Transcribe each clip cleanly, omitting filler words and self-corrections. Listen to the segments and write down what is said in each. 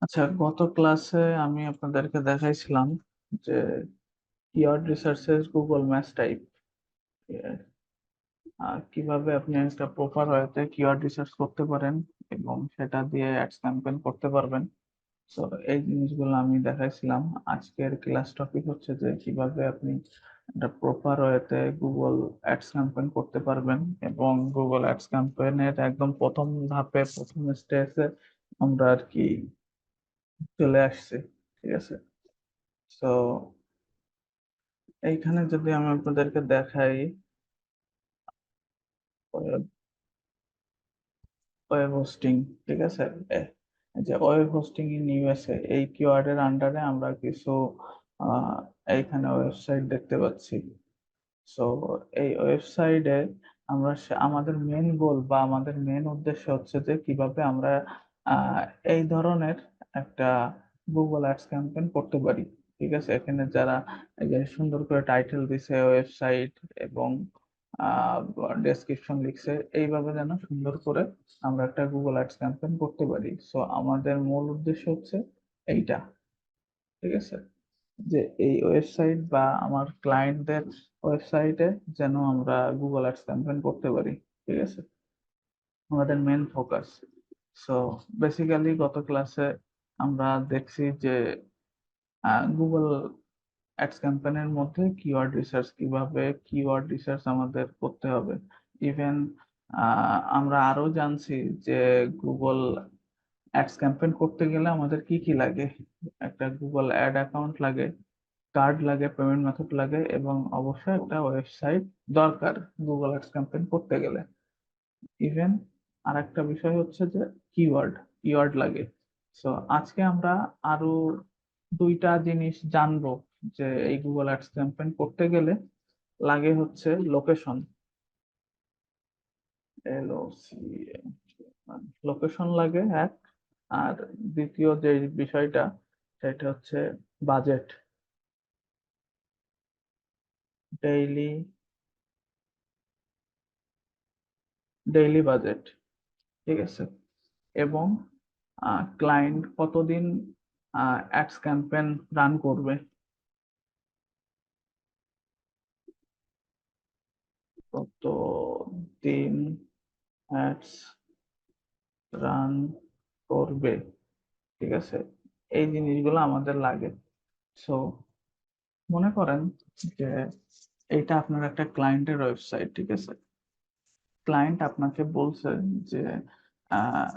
আচ্ছা, গত ক্লাসে আমি আপনাদেরকে দেখাইছিলাম যে কিওয়ার্ড রিসার্চের গুগল ম্যাচ টাইপ কিভাবে আপনি একটা প্রপার ওয়েতে কিওয়ার্ড রিসার্চ করতে পারেন এবং সেটা দিয়ে অ্যাডস ক্যাম্পেইন করতে পারবেন। সো এই জিনিসগুলো আমি দেখাইছিলাম। আজকের ক্লাস টপিক হচ্ছে যে কিভাবে আপনি একটা প্রপার ওয়েতে গুগল অ্যাডস ক্যাম্পেইন করতে পারবেন এবং গুগল অ্যাডস ক্যাম্পেইনের একদম প্রথম ধাপে প্রথম স্টেজে আমরা আর কি চলে আসছি। ঠিক আছে? সো এইখানে যদি আমি আপনাদেরকে দেখাই ওয়েব হোস্টিং, ঠিক আছে? এই যে ওয়েব হোস্টিং ইন ইউএসএ এই কিওয়ার্ডের আন্ডারে আমরা কিছু আহ, এইখানে ওয়েবসাইট দেখতে পাচ্ছি। সো এই ওয়েবসাইটে আমরা আমাদের মেন গোল বা আমাদের মেন উদ্দেশ্য হচ্ছে যে কিভাবে আমরা আহ, এই ধরনের একটা গুগল অ্যাডস ক্যাম্পেইন করতে পারি। ঠিক আছে, এখানে যারা এই যে সুন্দর করে টাইটেল দিছে ওয়েবসাইট এবং ডেসক্রিপশন লিখছে, এইভাবে যেন সুন্দর করে আমরা একটা গুগল অ্যাডস ক্যাম্পেইন করতে পারি। সো আমাদের মূল উদ্দেশ্য হচ্ছে এইটা। ঠিক আছে, যে এই ওয়েবসাইট বা আমার ক্লায়েন্টদের ওয়েবসাইটে যেন আমরা গুগল অ্যাডস ক্যাম্পেইন করতে পারি। ঠিক আছে, আমাদের মেন ফোকাস। সো বেসিক্যালি গত ক্লাসে আমরা দেখছি যে গুগল অ্যাডস ক্যাম্পেইনের মধ্যে কিওয়ার্ড রিসার্চ, কিভাবে কিওয়ার্ড রিসার্চ আমাদের করতে হবে। ইভেন আমরা আরো জানছি যে গুগল অ্যাডস ক্যাম্পেইন করতে গেলে আমাদের কি কি লাগে। একটা গুগল অ্যাড অ্যাকাউন্ট লাগে, কার্ড লাগে, পেমেন্ট মেথড লাগে এবং অবশ্যই একটা ওয়েবসাইট দরকার গুগল অ্যাডস ক্যাম্পেইন করতে গেলে। ইভেন আর একটা বিষয় হচ্ছে যে কিওয়ার্ড কিওয়ার্ড লাগে। সো আজকে আমরা আরো দুইটা জিনিস জানবো, যে এই গুগল অ্যাডস ক্যাম্পেইন করতে গেলে লাগে হচ্ছে লোকেশন, LOC, লোকেশন লাগে এক। আর দ্বিতীয় যে বিষয়টা সেটা হচ্ছে বাজেট, ডেইলি ডেইলি বাজেট। ঠিক আছে, এবং ক্লায়েন্ট কতদিন অ্যাডস ক্যাম্পেইন রান করবে, কতদিন অ্যাডস রান করবে। ঠিক আছে, এই জিনিসগুলো আমাদের লাগে। সো মনে করেন যে এইটা আপনার একটা ক্লায়েন্টের ওয়েবসাইট। ঠিক আছে, ক্লায়েন্ট আপনাকে বলছে যে আহ,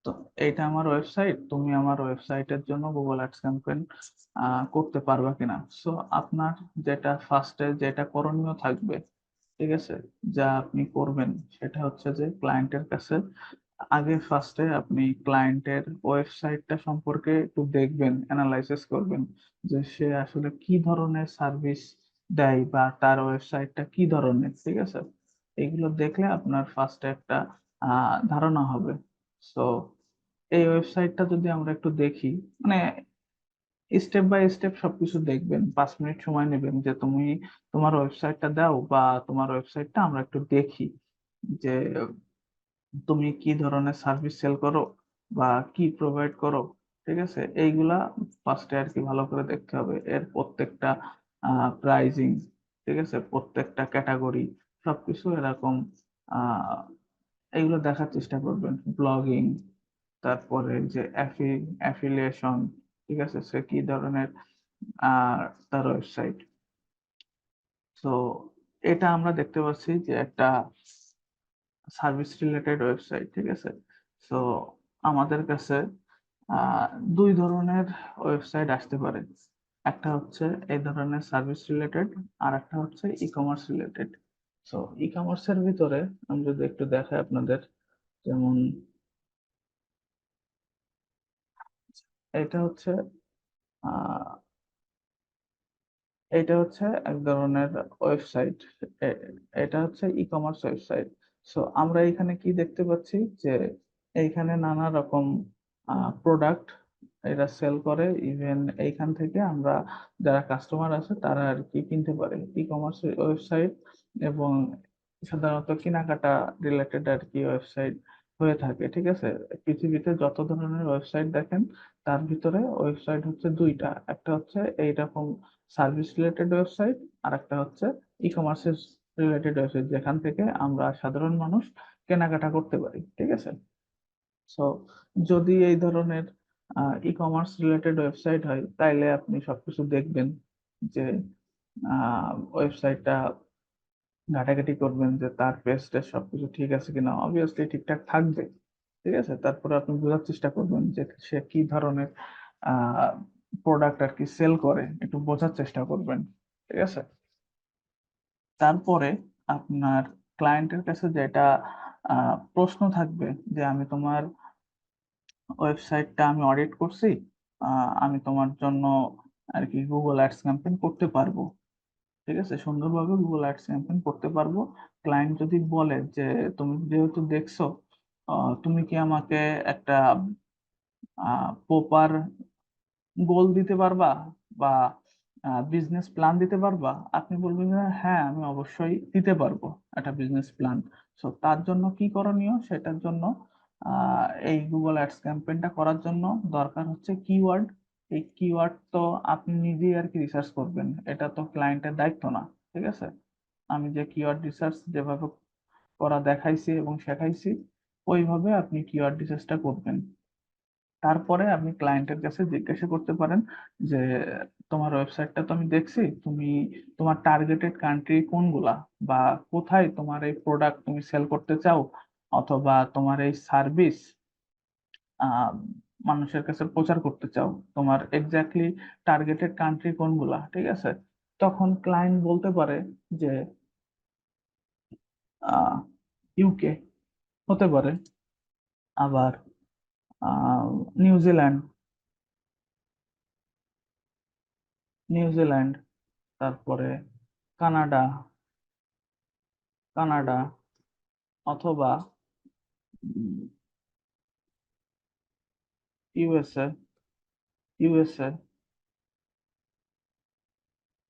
তো এইটা আমার ওয়েবসাইট, তুমি আমার ওয়েবসাইটের জন্য গুগল অ্যাডস ক্যাম্পেইন করতে পারবা কিনা। সো আপনার যেটা ফার্স্টে যেটা করণীয় থাকবে, ঠিক আছে, যা আপনি করবেন সেটা হচ্ছে যে ক্লায়েন্টের কাছে আগে ফার্স্টে আপনি ক্লায়েন্টের ওয়েবসাইটটা সম্পর্কে একটু দেখবেন, অ্যানালাইসিস করবেন যে সে আসলে কি ধরনের সার্ভিস দেয় বা তার ওয়েবসাইটটা কি ধরনের। ঠিক আছে, এগুলো দেখলে আপনার ফার্স্টে একটা ধারণা হবে। সো এই ওয়েবসাইটটা যদি আমরা একটু দেখি, মানে স্টেপ বাই স্টেপ সবকিছু দেখবেন, 5 মিনিট সময় নেবেন যে তুমি তোমার ওয়েবসাইটটা দাও বা তোমার ওয়েবসাইটটা আমরা একটু দেখি যে তুমি কি ধরনের সার্ভিস সেল করো বা কি প্রোভাইড করো। ঠিক আছে, এইগুলা ফার্স্টে আর কি ভালো করে দেখতে হবে, এর প্রত্যেকটা প্রাইজিং, ঠিক আছে, প্রত্যেকটা ক্যাটাগরি সবকিছু এরকম আহ এইগুলো দেখার চেষ্টা করবেন। ব্লগিং, তারপরে যে অ্যাফিলিয়েশন, ঠিক আছে, সে কি ধরনের আহ তার ওয়েবসাইট। তো এটা আমরা দেখতে পাচ্ছি যে একটা সার্ভিস রিলেটেড ওয়েবসাইট। ঠিক আছে, সো আমাদের কাছে আহ, দুই ধরনের ওয়েবসাইট আসতে পারে। একটা হচ্ছে এই ধরনের সার্ভিস রিলেটেড, আর একটা হচ্ছে ই কমার্স রিলেটেড। সো ই কমার্সের ভিতরে আমি যদি একটু দেখাই আপনাদের, যেমন এটা হচ্ছে আহ এটা হচ্ছে এক ধরনের ওয়েবসাইট, এটা হচ্ছে ই কমার্স ওয়েবসাইট। সো আমরা এখানে কি দেখতে পাচ্ছি যে এইখানে নানা রকম প্রোডাক্ট এরা সেল করে। ইভেন এইখান থেকে আমরা যারা কাস্টমার আছে তারা আর কি কিনতে পারে। ই কমার্স ওয়েবসাইট এবং সাধারণত কেনাকাটা রিলেটেড আর কি ওয়েবসাইট হয়ে থাকে, ঠিক আছে। পৃথিবীতে যত ধরনের ওয়েবসাইট দেখেন তার ভিতরে ওয়েবসাইট হচ্ছে দুইটা, একটা হচ্ছে এইরকম সার্ভিস রিলেটেড ওয়েবসাইট, আর একটা হচ্ছে ই কমার্সের রিলেটেড ওয়েবসাইট, যেখান থেকে আমরা সাধারণ মানুষ কেনাকাটা করতে পারি, ঠিক আছে। সো যদি এই ধরনের ই কমার্স রিলেটেড ওয়েবসাইট হয়, তাইলে আপনি সবকিছু দেখবেন যে ওয়েবসাইটটা ঘাটাঘাটি করবেন যে তার পেজটা সবকিছু ঠিক আছে কিনা, অবভিয়াসলি ঠিকঠাক থাকবে, ঠিক আছে। তারপরে আপনি বোঝার চেষ্টা করবেন যে সে কি ধরনের প্রোডাক্ট আর কি সেল করে, একটু বোঝার চেষ্টা করবেন, ঠিক আছে। তারপরে আপনার ক্লায়েন্টের কাছে যেটা প্রশ্ন থাকবে যে আমি তোমার ওয়েবসাইটটা আমি অডিট করছি, আমি তোমার জন্য আর কি গুগল অ্যাডস ক্যাম্পেইন করতে পারবো, ঠিক আছে, সুন্দরভাবে গুগল অ্যাডস ক্যাম্পেইন করতে পারবো। ক্লায়েন্ট যদি বলে যে তুমি যেহেতু দেখছো, তুমি কি আমাকে একটা প্রপার গোল দিতে পারবা বা বিজনেস প্ল্যান দিতে পারবা, আপনি বলবেন যে হ্যাঁ আমি অবশ্যই দিতে পারবো একটা বিজনেস প্ল্যান। সো তার জন্য কি করণীয়, সেটার জন্য এই গুগল অ্যাডস ক্যাম্পেইনটা করার জন্য দরকার হচ্ছে কিওয়ার্ড। এই কিওয়ার্ড তো আপনি নিজেই আর কি রিসার্চ করবেন, এটা তো ক্লায়েন্টের দায়িত্ব না, ঠিক আছে। আমি যে কিওয়ার্ড রিসার্চ যেভাবে করা দেখাইছি এবং শেখাইছি, ওইভাবে আপনি কিওয়ার্ড রিসার্চটা করবেন। তারপরে আপনি ক্লায়েন্টের কাছে জিজ্ঞাসা করতে পারেন যে তোমার ওয়েবসাইটটা তো আমি দেখছি, তুমি তোমার টার্গেটেড কান্ট্রি কোনগুলা, বা কোথায় তোমার এই প্রোডাক্ট তুমি সেল করতে চাও, অথবা তোমার এই সার্ভিস আহ মানুষের কাছে প্রচার করতে চাও, তোমার এক্স্যাক্টলি টার্গেটেড কান্ট্রি কোনগুলা, ঠিক আছে। তখন ক্লায়েন্ট বলতে পারে যে ইউকে হতে পারে, আবার নিউজিল্যান্ড, নিউজিল্যান্ড, তারপরে কানাডা, কানাডা, অথবা ইউএসএ, ইউএসএ,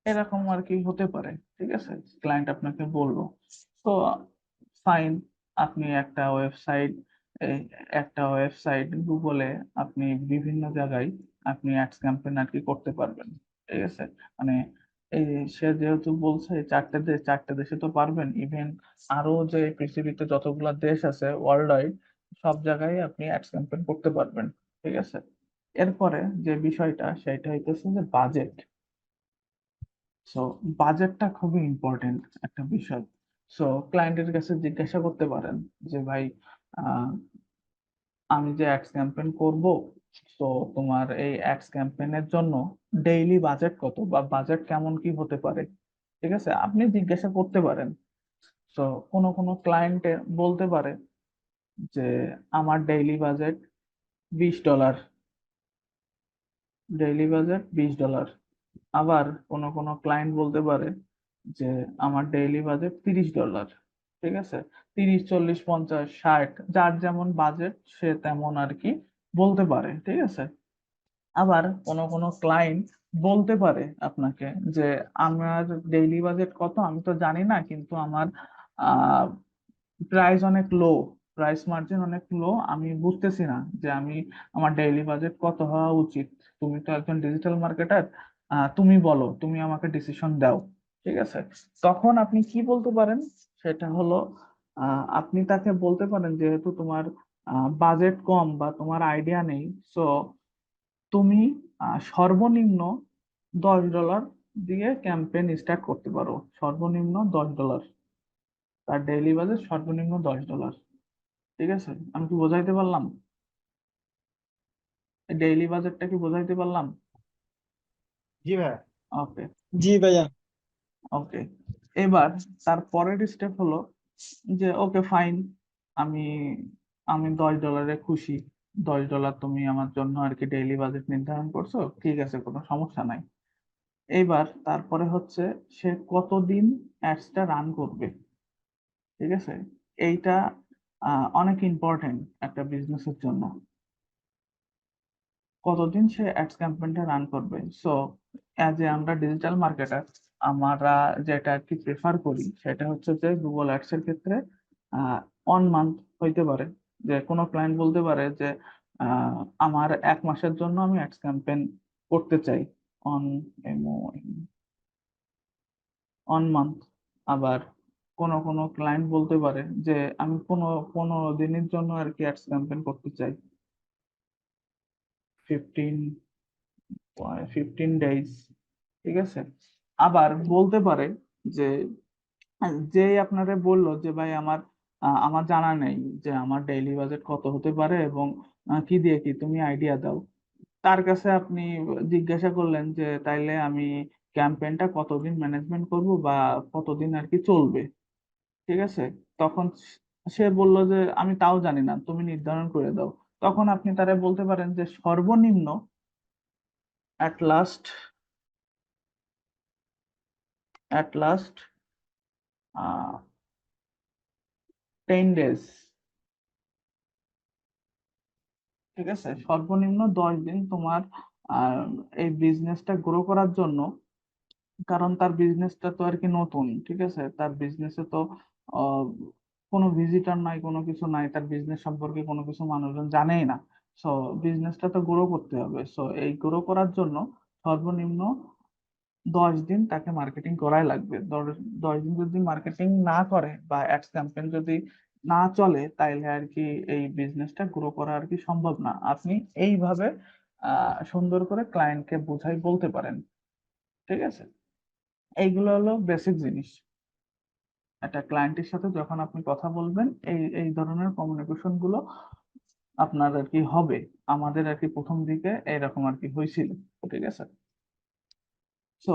এরকম আর কি হতে পারে, ঠিক আছে। ক্লায়েন্ট আপনাকে বললো, তো ফাইন, আপনি একটা ওয়েবসাইট গুগলে আপনি বিভিন্ন জায়গায় আপনি অ্যাডস ক্যাম্পেইন আর কি করতে পারবেন, ঠিক আছে। মানে এই সে যেহেতু বলছে চারটে দেশে তো পারবেন, ইভেন আরো যে পৃথিবীতে যতগুলা দেশ আছে ওয়ার্ল্ড ওয়াইড, সব জায়গায় আপনি অ্যাডস ক্যাম্পেইন করতে পারবেন, ঠিক আছে। এরপরে যে বিষয়টা সেটা হইতেছে যে বাজেট। সো বাজেটটা খুবই ইম্পর্টেন্ট একটা বিষয়। সো ক্লায়েন্টের কাছে জিজ্ঞাসা করতে পারেন যে ভাই, আহ, আমি যে অ্যাডস ক্যাম্পেইন করব, তো তোমার এই অ্যাডস ক্যাম্পেইনের জন্য ডেইলি বাজেট কত, বা বাজেট কেমন কি হতে পারে, ঠিক আছে, আপনি জিজ্ঞাসা করতে পারেন। তো কোনো কোনো ক্লায়েন্টে বলতে পারে যে আমার $20, ডেইলি বাজেট $20। আবার কোনো কোনো ক্লায়েন্ট বলতে পারে যে আমার ডেইলি বাজেট $30, ঠিক আছে। 30, 40, 50, 60, যার যেমন বাজেট সে তেমন আর কি বলতে পারে, ঠিক আছে। আবার কোনো কোনো ক্লায়েন্ট বলতে পারে আপনাকে যে আমার ডেইলি বাজেট কত আমি তো জানি না, কিন্তু আমার আহ প্রাইস অনেক লো, প্রাইস মার্জিন অনেক লো, আমি বুঝতেছি না যে আমার ডেইলি বাজেট কত হওয়া উচিত। তুমি তো একজন ডিজিটাল মার্কেটার, তুমি বলো, তুমি আমাকে ডিসিশন দাও, ঠিক আছে। তখন আপনি কি বলতে পারেন, সেটা হলো আপনি তাকে বলতে পারেন যেহেতু তোমার বাজেট কম বা তোমার আইডিয়া নেই, সো তুমি সর্বনিম্ন $10 দিয়ে ক্যাম্পেইন স্টার্ট করতে পারো, সর্বনিম্ন $10, তার ডেইলি বাজেট সর্বনিম্ন $10, ঠিক আছে। আমি কি বোঝাইতে পারলাম? ডেইলি বাজেটটা কি বোঝাইতে পারলাম? জি ভাই। ওকে, জি ভাইয়া। ওকে। এবার তার পরের স্টেপ হলো যে ওকে ফাইন, আমি আমি $10 খুশি, $10 তুমি আমার জন্য আর কি ডেইলি বাজেট নির্ধারণ করছো, ঠিক আছে, কোনো সমস্যা নাই। এইবার তারপরে হচ্ছে সে কতদিন অ্যাডসটা রান করবে, ঠিক আছে। এইটা অনেক ইম্পর্টেন্ট একটা বিজনেসের জন্য, কতদিন সে অ্যাডস ক্যাম্পেইনটা রান করবে। সো অ্যাজ এ আমরা ডিজিটাল মার্কেটার, আমরা যেটা আর কি প্রেফার করি সেটা হচ্ছে যে গুগল অ্যাডস এর ক্ষেত্রে 1 মান্থ হইতে পারে, যে কোনো ক্লায়েন্ট বলতে পারে যে আমার 1 মাসের জন্য আমি অ্যাডস ক্যাম্পেইন করতে চাই অন এমও অন মান্থ। আবার কোনো ক্লায়েন্ট বলতে পারে যে আমি 15 দিনের জন্য আর কি অ্যাডস ক্যাম্পেইন করতে চাই, 15 ডেজ, ঠিক আছে। আবার বলতে পারে যে যেই আপনারে বললো যে ভাই আমার জানা নেই যে আমার ডেইলি বাজেট কত হতে পারে এবং কি দিয়ে কি তুমি আইডিয়া দাও, তার কাছে আপনি জিজ্ঞাসা করলেন যে তাইলে আমি ক্যাম্পেইনটা কতদিন ম্যানেজমেন্ট করব বা কতদিন আর কি চলবে, ঠিক আছে। তখন সে বলল যে আমি তাও জানি না, তুমি নির্ধারণ করে দাও। তখন আপনি তারে বলতে পারেন যে সর্বনিম্ন at last at last 10 days, ঠিক আছে, সর্বনিম্ন 10 দিন তোমার আহ, এই বিজনেসটা গ্রো করার জন্য। কারণ তার বিজনেসটা তো আর কি নতুন, ঠিক আছে, তার বিজনেসে তো আহ, কোনো ভিজিটর নাই, কোনো কিছু নাই, তার বিজনেস সম্পর্কে কোনো কিছু মানুষজন জানেই না। সো বিজনেসটা তো গ্রো করতে হবে, সো এই গ্রো করার জন্য সর্বনিম্ন 10 দিন তাকে মার্কেটিং করাই লাগবে। 10 দিন যদি মার্কেটিং না করে বা অ্যাডস ক্যাম্পেইন যদি না চলে, তাইলে আর কি এই বিজনেসটা গ্রো করা আর কি সম্ভব না। আপনি এইভাবে সুন্দর করে ক্লায়েন্টকে বোঝাই বলতে পারেন, ঠিক আছে। এইগুলো হলো বেসিক জিনিস। একটা ক্লায়েন্টের সাথে যখন আপনি কথা বলবেন, এই এই ধরনের কমিউনিকেশন গুলো আপনার আর কি হবে। আমাদের আর কি প্রথম দিকে এরকম আর কি হয়েছিল, ঠিক আছে। সো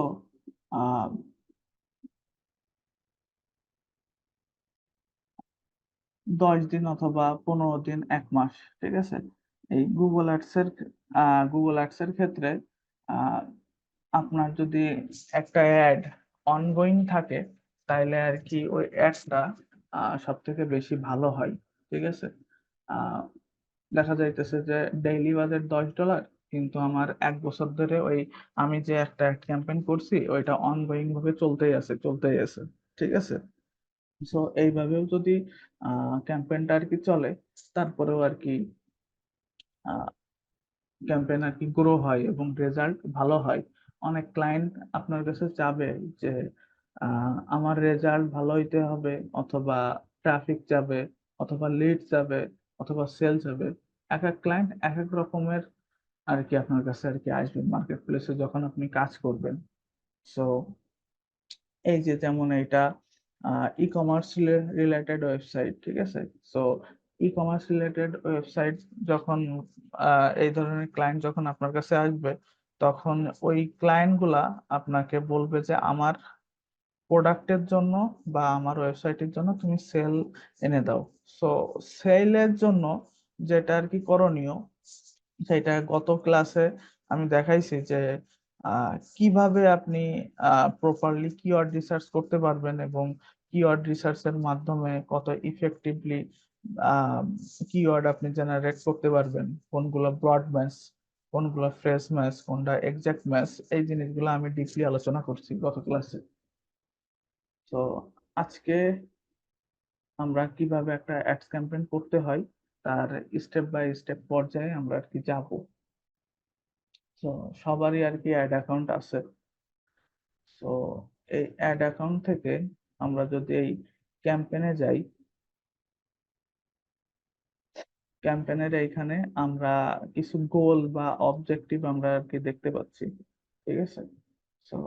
10 দিন অথবা 15 দিন, 1 মাস, ঠিক আছে। এই গুগল অ্যাডস এর ক্ষেত্রে আহ, আপনার যদি একটা অ্যাড অনগোয়িং থাকে, তাইলে আর কি ওই অ্যাডটা সব থেকে বেশি ভালো হয়, ঠিক আছে। আহ, দেখা যাইতেছে যে ডেইলি বাজেট $10, কিন্তু আমার 1 বছর ধরে ওই আমি যে একটা ক্যাম্পেইন করছি ওইটা অনগোয়িং ভাবে চলতেই আছে, ঠিক আছে। সো এইভাবেও যদি ক্যাম্পেইনটা আর কি চলে, তারপরেও আর কি ক্যাম্পেইন আর কি গ্রো হয় এবং রেজাল্ট ভালো হয়। অনেক ক্লায়েন্ট আপনার কাছে চাবে যে আমার রেজাল্ট ভালো হইতে হবে, অথবা ট্রাফিক যাবে, অথবা লিড যাবে, অথবা সেল যাবে। এক এক ক্লায়েন্ট এক এক রকমের আর কি আপনার কাছে আর কি আসবে মার্কেট প্লেসে যখন আপনি কাজ করবেন। সো এই যে যেমন এটা ই কমার্স রিলেটেড ওয়েবসাইট, ঠিক আছে। So e commerce related website যখন এই ধরনের ক্লায়েন্ট যখন আপনার কাছে আসবে, তখন ওই ক্লায়েন্ট গুলা আপনাকে বলবে যে আমার প্রোডাক্টের জন্য বা আমার ওয়েবসাইটের জন্য তুমি সেল এনে দাও। সো সেলের জন্য যেটা আর কি করণীয়, সেটা গত ক্লাসে আমি দেখাইছি যে কিভাবে আপনি প্রপারলি কিওয়ার্ড রিসার্চ করতে পারবেন এবং কিওয়ার্ড রিসার্চের মাধ্যমে কত ইফেক্টিভলি কিওয়ার্ড আপনি জেনারেট করতে পারবেন, কোনগুলো ব্রড ম্যাচ, কোনগুলো ফ্রেশ ম্যাচ, কোনটা এক্সাক্ট ম্যাচ। এই জিনিসগুলো আমি ডিপলি আলোচনা করছি গত ক্লাসে। তো আজকে আমরা কিভাবে একটা অ্যাডস ক্যাম্পেইন করতে হয় তার স্টেপ বাই স্টেপ পর্যায়ে আমরা আর কি যাবো। তো সবারই আর কি অ্যাড অ্যাকাউন্ট আছে। তো এই অ্যাড অ্যাকাউন্ট থেকে আমরা যদি এই ক্যাম্পেইনে যাই, ক্যাম্পেইনের এইখানে আমরা কিছু গোল বা অবজেক্টিভ আমরা আর কি দেখতে পাচ্ছি, ঠিক আছে। তো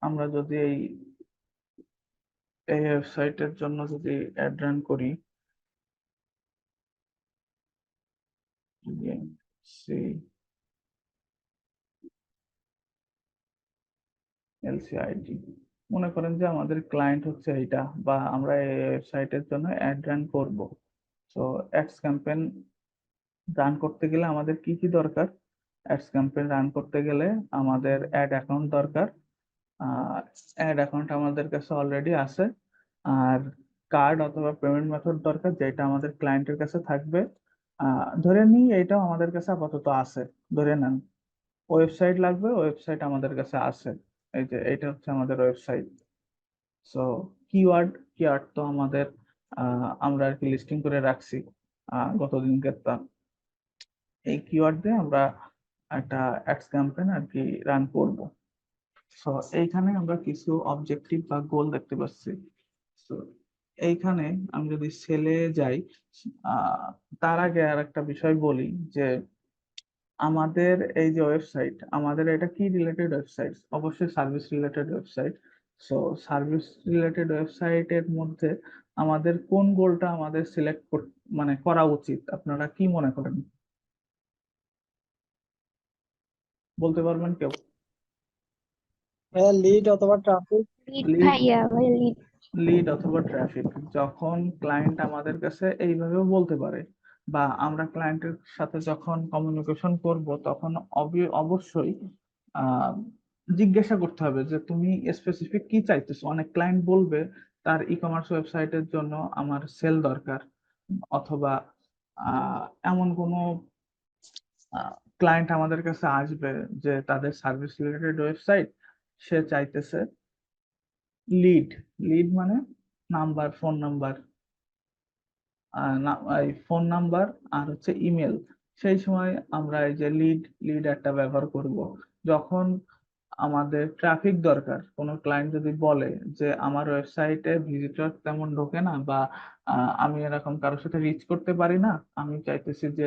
আমরা যদি এই এই ওয়েবসাইটের জন্য যদি অ্যাড রান করি, সি এলসিআইটি, মনে করেন যে আমাদের ক্লায়েন্ট হচ্ছে এইটা, বা আমরা এই ওয়েবসাইটের জন্য অ্যাড রান করব। তো অ্যাডস ক্যাম্পেইন রান করতে গেলে আমাদের কি কি দরকার? অ্যাডস ক্যাম্পেইন রান করতে গেলে আমাদের অ্যাড অ্যাকাউন্ট দরকার। অ্যাড অ্যাকাউন্ট আমাদের কাছে অলরেডি আছে। আর কার্ড অথবা পেমেন্ট মেথড দরকার, যেটা আমাদের ক্লায়েন্টের কাছে থাকবে। ধরে নিই এটাও আমাদের কাছে আপাতত আছে, ধরে নেন। ওয়েবসাইট লাগবে, ওয়েবসাইট আমাদের কাছে আছে। এই যে এটা হচ্ছে আমাদের ওয়েবসাইট। সো কিওয়ার্ড কিওয়ার্ড তো আমাদের আমরা আর কি লিস্টিং করে রাখছি। গতদিনকে তা এই কিওয়ার্ড দিয়ে আমরা একটা অ্যাডস ক্যাম্পেইন আর কি রান করব। সো এইখানে আমরা কিছু অবজেক্টিভ বা গোল দেখতে পাচ্ছি। তো এইখানে আমি যদি সেলে যাই, তার আগে আর একটা বিষয় বলি যে আমাদের এই যে ওয়েবসাইট, আমাদের এটা কি রিলেটেড ওয়েবসাইট? অবশ্যই service related website. So service related ওয়েবসাইটের মধ্যে আমাদের কোন গোলটা আমাদের সিলেক্ট মানে করা উচিত, আপনারা কি মনে করেন? বলতে পারবেন কেউ? হ্যাঁ, লিড অথবা ট্রাফিক। লিড লিড, ভাইয়া ভাই লিড। লিড অথবা ট্রাফিক। যখন ক্লায়েন্ট আমাদের কাছে এইভাবেও বলতে পারে, বা আমরা ক্লায়েন্টের সাথে যখন কমিউনিকেশন করব তখন অবশ্যই আহ, জিজ্ঞাসা করতে হবে যে তুমি স্পেসিফিক কি চাইতেছো। অনেক ক্লায়েন্ট বলবে তার ই কমার্স ওয়েবসাইটের জন্য আমার সেল দরকার, অথবা আহ, এমন কোনো ক্লায়েন্ট আমাদের কাছে আসবে যে তাদের সার্ভিস রিলেটেড ওয়েবসাইট, সে চাইতেছে লিড। লিড মানে নাম্বার, ফোন নাম্বার, এই ফোন নাম্বার আর হচ্ছে ইমেল। সেই সময় আমরা এই যে লিড, লিড একটা ব্যবহার করব। যখন আমাদের ট্রাফিক দরকার, কোনো ক্লায়েন্ট যদি বলে যে আমার ওয়েবসাইটে ভিজিটর তেমন ঢোকে না, বা আমি এরকম কারোর সাথে রিচ করতে পারি না, আমি চাইতেছি যে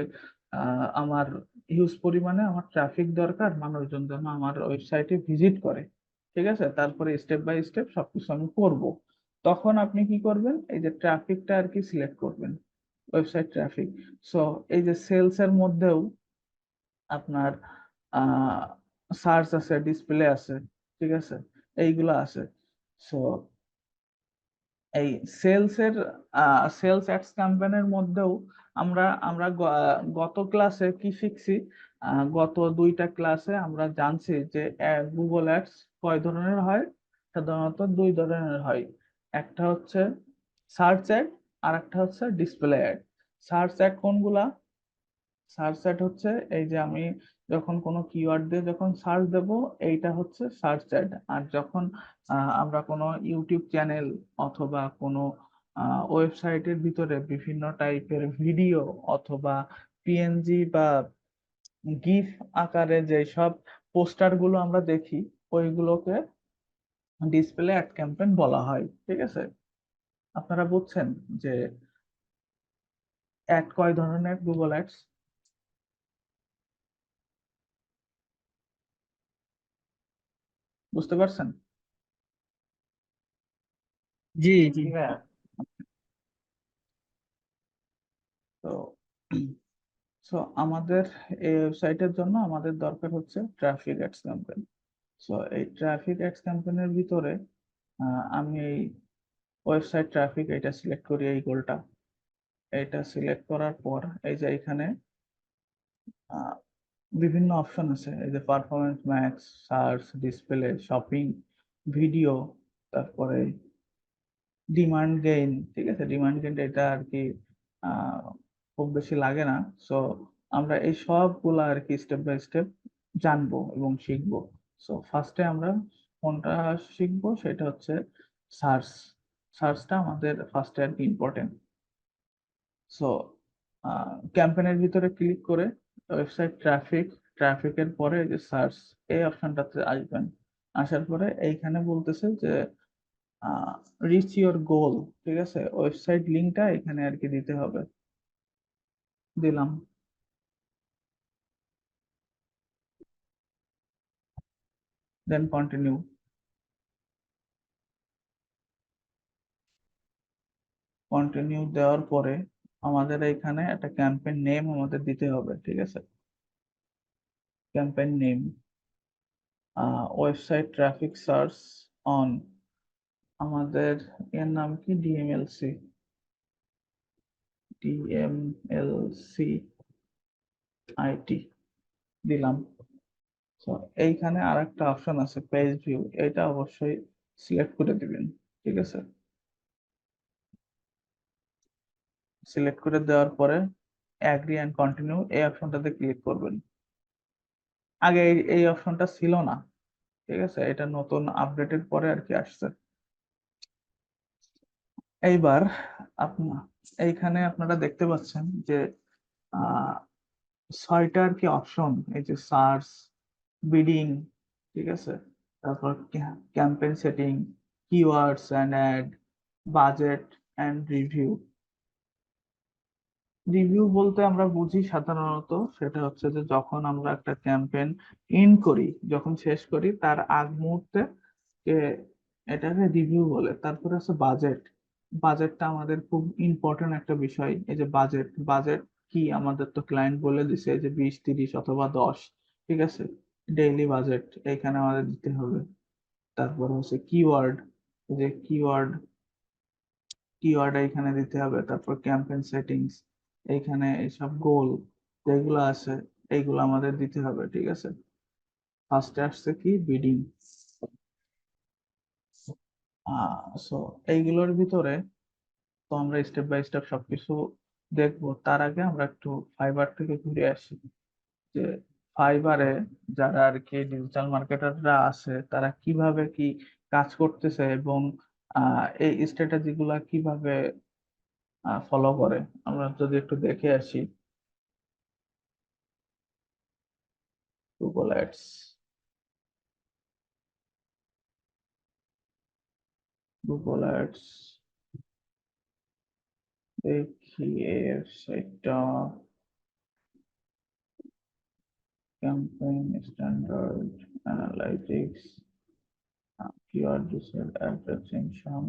আমার হিউজ পরিমাণে আমার ট্রাফিক দরকার, মানুষজন যেন আমার ওয়েবসাইটে ভিজিট করে, ঠিক আছে, তারপরে স্টেপ বাই স্টেপ সবকিছু আমি করব। তখন আপনি কি করবেন, এই যে ট্রাফিকটা আর কি সিলেক্ট করবেন, ওয়েবসাইট ট্রাফিক। সো এই যে সেলস এর মধ্যেও আপনার সার্চ আছে, ডিসপ্লে আছে, ঠিক আছে, এইগুলো আছে। সো এই সেলস এর সেলস অ্যাডস ক্যাম্পেইনের মধ্যেও আমরা আমরা গত ক্লাসে কি শিখছি? গত দুইটা ক্লাসে আমরা জানছি যে গুগল অ্যাডস কয় ধরনের হয়। সাধারণত দুই ধরনের হয়, একটা হচ্ছে সার্চ অ্যাড, আর একটা হচ্ছে ডিসপ্লে অ্যাড। সার্চ অ্যাড কোনগুলা? সার্চ অ্যাড হচ্ছে এই যে আমি যখন কোনো কিওয়ার্ড দিয়ে যখন সার্চ দেব, এইটা হচ্ছে সার্চ অ্যাড। আর যখন আমরা কোনো ইউটিউব চ্যানেল অথবা কোনো ওয়েবসাইটের ভিতরে বিভিন্ন টাইপের ভিডিও অথবা পিএনজি বা গিফ আকারে যে সব পোস্টার গুলো আমরা দেখি, ওইগুলোকে ডিসপ্লে অ্যাড ক্যাম্পেইন বলা হয়, ঠিক আছে। আপনারা বুঝছেন যে অ্যাড কয় ধরনের, গুগল অ্যাডস? বুঝতে পারছেন? জি জি ভাইয়া। তো সো আমাদের এই ওয়েবসাইটের জন্য আমাদের দরকার হচ্ছে ট্রাফিক অ্যাডস ক্যাম্পেইন। সো এই ট্রাফিক অ্যাডস ক্যাম্পেইনের ভিতরে আমি এই ওয়েবসাইট ট্রাফিক এটা সিলেক্ট করি, এই গোলটা। এটা সিলেক্ট করার পর এই যে এখানে আহ, বিভিন্ন অপশন আছে, এই যে performance max, search, display, shopping, video, তারপরে ডিমান্ড গেইন, ঠিক আছে। ডিমান্ড গেইন এটা আর কি আহ, খুব বেশি লাগে না। সো আমরা এই সবগুলা আর কি স্টেপ বাই স্টেপ জানবো এবং শিখবো। সো ফার্স্টে আমরা কোনটা শিখবো, সেটা হচ্ছে সার্চ। সার্চটা আমাদের ফার্স্টে আর কি ইম্পর্টেন্ট। সো ক্যাম্পেইনের ভিতরে ক্লিক করে ওয়েবসাইট ট্রাফিক, ট্রাফিকের পরে এই যে সার্চ, এই অপশনটাতে আসবেন। আসার পরে এইখানে বলতেছে যে রিচ ইওর গোল, ঠিক আছে, ওয়েবসাইট লিঙ্কটা এখানে আর কি দিতে হবে। দিলাম, দেন কন্টিনিউ। কন্টিনিউ দেওয়ার পরে আমাদের এখানে একটা ক্যাম্পেইন নেম আমাদের দিতে হবে, ঠিক আছে। Campaign name, website traffic search on, আমাদের এর নাম কি, ডিএমএলসি, ডিএমএলসি আইটি দিলাম। তো এইখানে আর একটা অপশন আছে পেজ ভিউ, এটা অবশ্যই সিলেক্ট করে দিবেন, ঠিক আছে। সিলেক্ট করে দেওয়ার পরে অ্যাগ্রি অ্যান্ড কন্টিনিউ এই অপশনটাতে ক্লিক করবেন। আগে এই অপশনটা ছিল না, ঠিক আছে, এটা নতুন আপডেটের পরে আর কি আসছে। এইবার এইখানে আপনারা দেখতে পাচ্ছেন যে 6টা আর কি অপশন, এই যে সার্চ, বিডিং, ঠিক আছে, তারপর campaign setting, keywords and ad, budget and review. Review বলতে আমরা বুঝি সাধারণত সেটা হচ্ছে যে যখন আমরা একটা ক্যাম্পেইন করি, যখন শেষ করি তার আগ মুহূর্তে এটাকে রিভিউ বলে। তারপরে আছে বাজেট। বাজেটটা আমাদের খুব ইম্পর্টেন্ট একটা বিষয়। এই যে বাজেট, বাজেট কি আমাদের তো ক্লায়েন্ট বলে দিছে যে 20, 30 অথবা 10, ঠিক আছে, ডেইলি বাজেট এখানে আমাদের দিতে হবে। তারপরে হচ্ছে কিওয়ার্ড, এই যে কিওয়ার্ড, কিওয়ার্ড এখানে দিতে হবে। তারপর ক্যাম্পেইন সেটিংস, এইখানে এইসব গোল যেগুলো আছে এইগুলো আমাদের দিতে হবে, ঠিক আছে। ফার্স্টে আসছে কি বিডিং। সো এইগুলোর ভিতরে তো আমরা স্টেপ বাই স্টেপ সবকিছু দেখবো। তার আগে আমরা একটু ফাইবার থেকে ঘুরে আসি, যে ফাইবারে যারা আর কি ডিজিটাল মার্কেটাররা আছে তারা কিভাবে কি কাজ করতেছে এবং এই স্ট্র্যাটেজি গুলা কিভাবে ফলো করে। আমরা যদি একটু দেখে আসি গুগল অ্যাডস, গুগল অ্যাডস দেখি এর সেটা campaign standard analytics, keyword research, attraction.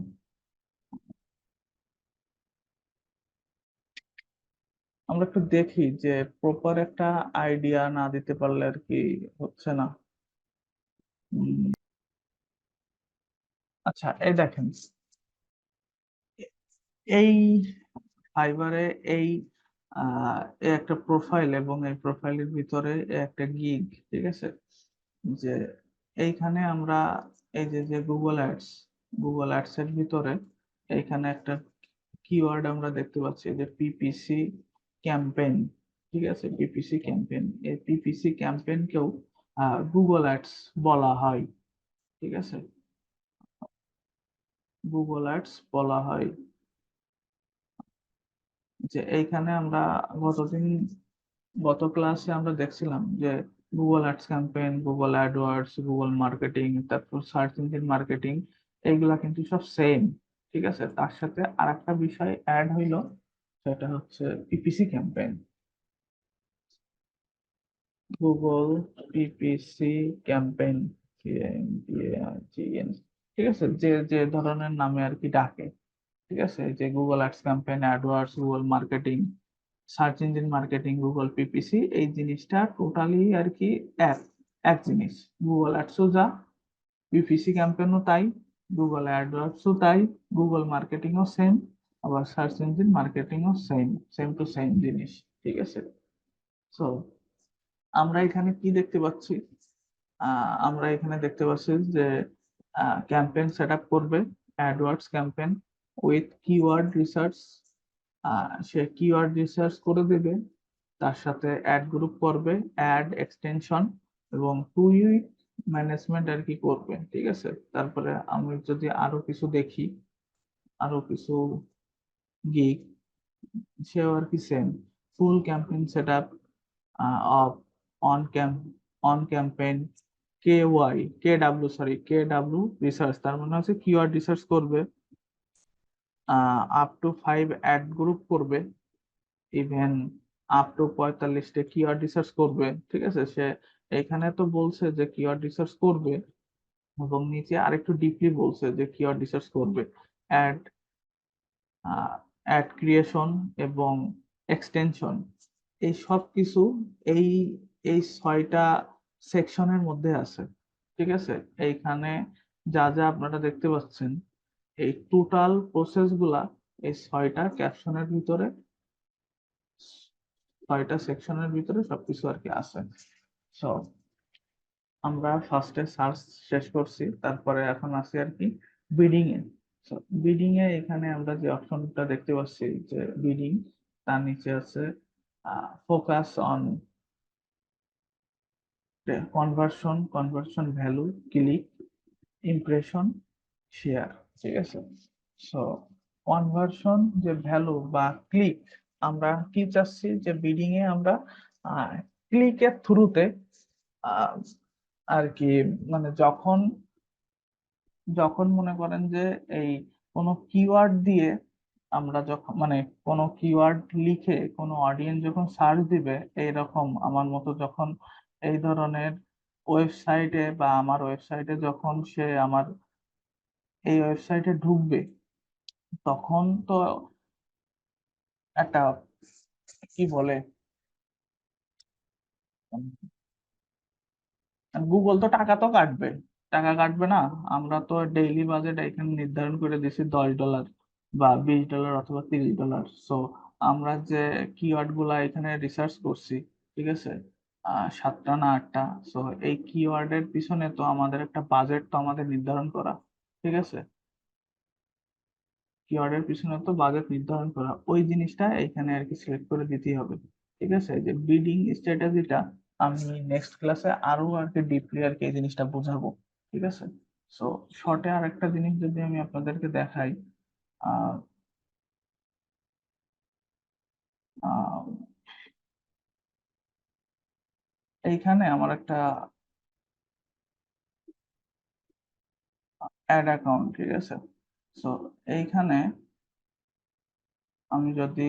আমরা একটু দেখি যে প্রপার একটা আইডিয়া না দিতে পারলে আর কি হচ্ছে না। আচ্ছা, এই দেখেন, এই ফাইবারে এই এই একটা প্রোফাইল এবং এই প্রোফাইলের ভিতরে একটা গিগ, ঠিক আছে, যে এইখানে আমরা এই যে যে গুগল অ্যাডস, গুগল অ্যাডস এর ভিতরে এইখানে একটা কিওয়ার্ড আমরা দেখতে পাচ্ছি যে পিপিসি ক্যাম্পেইন, ঠিক আছে, পিপিসি ক্যাম্পেইন। এই পিপিসি ক্যাম্পেইনকেও গুগল অ্যাডস বলা হয়, ঠিক আছে, গুগল অ্যাডস বলা হয়। যে এইখানে আমরা গতদিন, গত ক্লাসে আমরা দেখছিলাম যে Google ads campaign, Google AdWords, Google marketing, তারপর সার্চ ইঞ্জিন মার্কেটিং, এইগুলা কিন্তু সব সেম, ঠিক আছে। তার সাথে আরেকটা বিষয় অ্যাড হইলো, সেটা হচ্ছে PPC campaign, Google PPC campaign, ঠিক আছে, যে যে ধরনের নামে আর কি ডাকে, ঠিক আছে, যে Google ads campaign, AdWords, Google marketing, search engine marketing, Google PPC, এই জিনিসটা টোটালি আর কি এক এক জিনিস। গুগল অ্যাডসও যা, পিপিসি ক্যাম্পেইনও তাই, গুগল অ্যাডওয়ার্ডসও তাই, গুগল মার্কেটিংও সেম, আবার সার্চ ইঞ্জিন মার্কেটিংও সেম, সেম টু সেম জিনিস, ঠিক আছে। সো আমরা এখানে কি দেখতে পাচ্ছি, আমরা এখানে দেখতে পাচ্ছি যে ক্যাম্পেইন সেট আপ করবে AdWords campaign with keyword research, say keyword research করে দেবে, তার সাথে অ্যাড গ্রুপ করবে, অ্যাড এক্সটেনশন এবং 2 উইক ম্যানেজমেন্ট আর কি করবে, ঠিক আছে। তারপরে আমি যদি আরো কিছু দেখি, আরো কিছু গিগ, সেও আর কি same, full campaign set up of on camp, on campaign, K W research, তার মানে হচ্ছে কিওয়ার্ড রিসার্চ করবে, আপ টু 5 অ্যাড গ্রুপ করবে, ইভেন আপ টু 45টা কিওয়ার্ড রিসার্চ করবে, ঠিক আছে। সে এখানে তো বলছে যে কিওয়ার্ড রিসার্চ করবে এবং নিচে আরেকটু ডিপলি বলছে যে কিওয়ার্ড রিসার্চ করবে, অ্যাড অ্যাড ক্রিয়েশন এবং এক্সটেনশন, এই সব কিছু এই এই 6টা সেকশনের মধ্যে আছে, ঠিক আছে। এইখানে যা যা আপনারা দেখতে পাচ্ছেন এই টোটাল প্রসেস গুলা এই 6টা ক্যাপশনের ভিতরে, 6টা সেকশনের ভিতরে সবকিছু আর কি আছে। সো আমরা ফার্স্টে সার্চ শেষ করছি, তারপরে এখন আছি আর কি বিডিং এ। বিডিং এ এখানে আমরা যে অপশনটা দেখতে পাচ্ছি যে বিডিং, তার নিচে আছে focus on conversion, conversion value, click, impression, share, ঠিক আছে। সো কনভার্সন যে ভ্যালু বা ক্লিক, আমরা কি চাচ্ছি যে বিডিং এ আমরা ক্লিকের থ্রুতে আর কি, মানে যখন যখন মনে করেন যে এই কোনো কিওয়ার্ড দিয়ে আমরা যখন মানে কোনো কিওয়ার্ড লিখে কোনো অডিয়েন্স যখন সার্চ দিবে, এইরকম আমার মতো যখন এই ধরনের ওয়েবসাইটে বা আমার ওয়েবসাইটে যখন সে আমার এই ওয়েবসাইটে ঢুকবে, তখন তো একটা কি বলে, গুগল তো টাকা তো কাটবে, টাকা কাটবে না? আমরা তো ডেইলি বাজেট এখানে নির্ধারণ করে দিছি $10 বা $20 অথবা $30। সো আমরা যে কিওয়ার্ড গুলা এখানে রিসার্চ করছি, ঠিক আছে, 7টা না 8টা। সো এই কিওয়ার্ডের পিছনে তো আমাদের একটা বাজেট তো আমাদের নির্ধারণ করা, ঠিক আছে, কিওয়ার্ডের পিছনে তো বাজেট নির্ধারণ করা, ওই জিনিসটা এখানে আর কি সিলেক্ট করে দিতেই হবে। ঠিক আছে, যে বিডিং স্ট্র্যাটেজিটা আমি নেক্সট ক্লাসে আরো আর কি ডিপলি আর কি এই জিনিসটা বোঝাবো। ঠিক আছে, সো শর্টে আর একটা জিনিস যদি আমি আপনাদেরকে দেখাই, আহ আহ, এইখানে আমার একটা অ্যাড অ্যাকাউন্ট, ঠিক আছে, সো এইখানে আমি যদি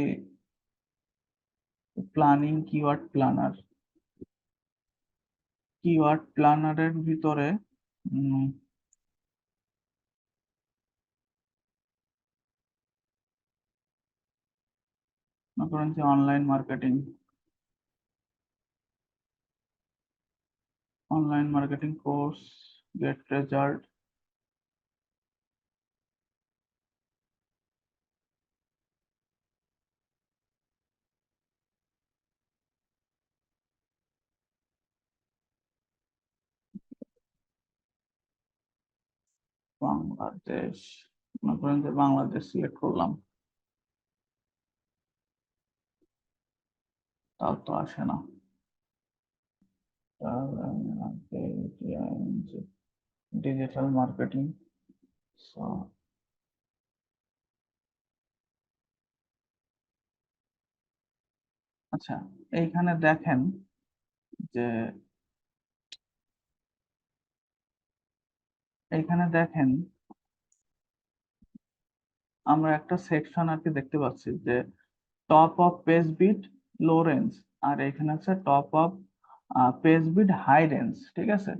প্ল্যানিং কিওয়ার্ড প্ল্যানারের ভিতরে মনে করেন যে online marketing course, gate result, Bangladesh, মনে করেন যে বাংলাদেশ সিলেক্ট করলাম, তাও তো আসে না। ডিজিটাল মার্কেটিং, আচ্ছা, এইখানে দেখেন যে এইখানে দেখেন আমরা একটা সেকশন আর কি দেখতে পাচ্ছি যে top of page bit low range, আর এখানে আছে top of page bit high range. ঠিক আছে,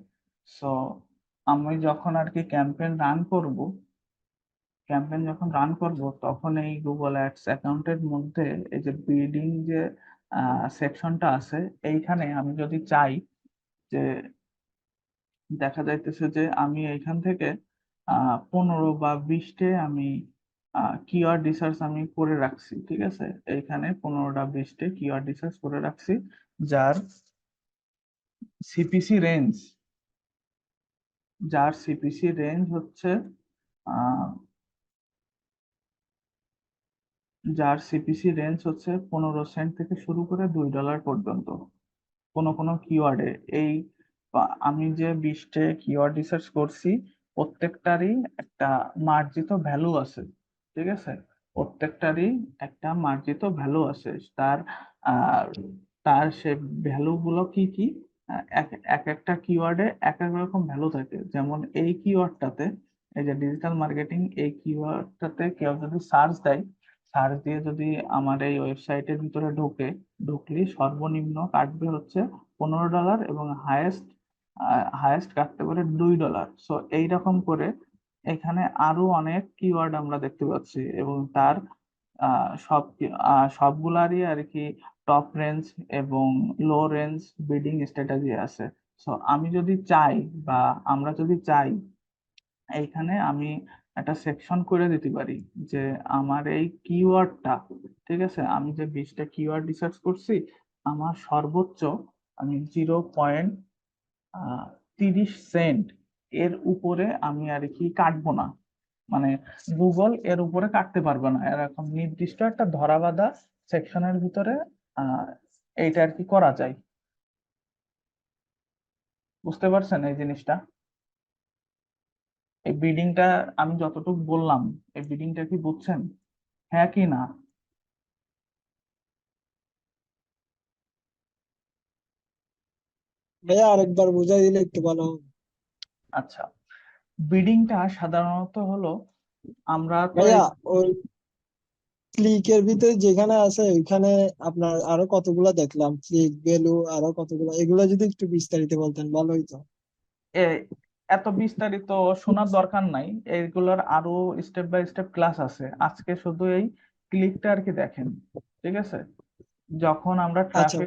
সো আমি যখন আর কি ক্যাম্পেইন যখন রান করব, তখন এই গুগল অ্যাডস অ্যাকাউন্টের মধ্যে এই যে বিডিং যে সেকশনটা আছে, এইখানে আমি যদি চাই যে দেখা যাইতেছে যে আমি এইখান থেকে 15 বা 20টে আমি কিওয়ার্ড রিসার্চ আমি করে রাখছি। ঠিক আছে, এইখানে 15টা 20টে কিওয়ার্ড রিসার্চ করে রাখছি, যার সিপিসি রেঞ্জ হচ্ছে আহ, যার সিপিসি রেঞ্জ হচ্ছে 15 সেন্ট থেকে শুরু করে $2 পর্যন্ত কোন কোন কিওয়ার্ডে। এই আমি যে 20টে কিওয়ার্ড রিসার্চ করছি, প্রত্যেকটারই একটা মার্জিত ভ্যালু আছে। ঠিক আছে, প্রত্যেকটারই একটা মার্জিত ভ্যালু আছে। আহ, তার সে ভ্যালু গুলো কি কি, এক এক একটা কিওয়ার্ডে এক এক রকম ভ্যালু থাকে। যেমন এই কিওয়ার্ডটাতে, এই যে ডিজিটাল মার্কেটিং, এই কিওয়ার্ডটাতে কেউ যদি সার্চ দেয়, সার্চ দিয়ে যদি আমার এই ওয়েবসাইটের ভিতরে ঢুকলি সর্বনিম্ন কাটবে হচ্ছে $15 এবং হায়েস্ট কাটতে পারে $2। সো এইরকম করে এখানে আরো অনেক কিওয়ার্ড আমরা দেখতে পাচ্ছি, এবং তার সবগুলারই আর কি টপ রেঞ্জ এবং লো রেঞ্জ বিডিং স্ট্র্যাটেজি আছে। সো আমি যদি চাই বা আমরা যদি চাই, এইখানে আমি একটা সেকশন করে দিতে পারি যে আমার এই কিওয়ার্ডটা, ঠিক আছে, আমি যে 20টা কিওয়ার্ড রিসার্চ করছি, আমার সর্বোচ্চ আমি 0.30 সেন্ট এর উপরে আমি আর কি কাটবো না, মানে গুগল এর উপরে কাটতে পারবে না, এরকম নির্দিষ্ট একটা ধরাবাঁধা সেকশনের ভিতরে আহ এইটা আর কি করা যায়। বুঝতে পারছেন এই জিনিসটা? এই বিডিংটা আমি যতটুকু বললাম, এই বিডিংটা কি বুঝছেন? হ্যাঁ কি না? ভাইয়া আরেকবার বুঝাই দিলে একটু ভালো হবে। আচ্ছা, বিডিংটা সাধারণত হলো, আমরা তো ভাইয়া ওই ক্লিকের ভিতরে যেখানে আছে ওইখানে আপনার আরো কতগুলা দেখলাম, ক্লিক ভ্যালু আরো কতগুলা, এগুলো যদি একটু বিস্তারিত বলতেন ভালো হইতো। এত বিস্তারিত শোনার দরকার নাই, এইগুলোর আরো স্টেপ বাই স্টেপ ক্লাস আছে, আজকে শুধু এই ক্লিকটা আর কি দেখেন। ঠিক আছে, যখন আমরা আচ্ছা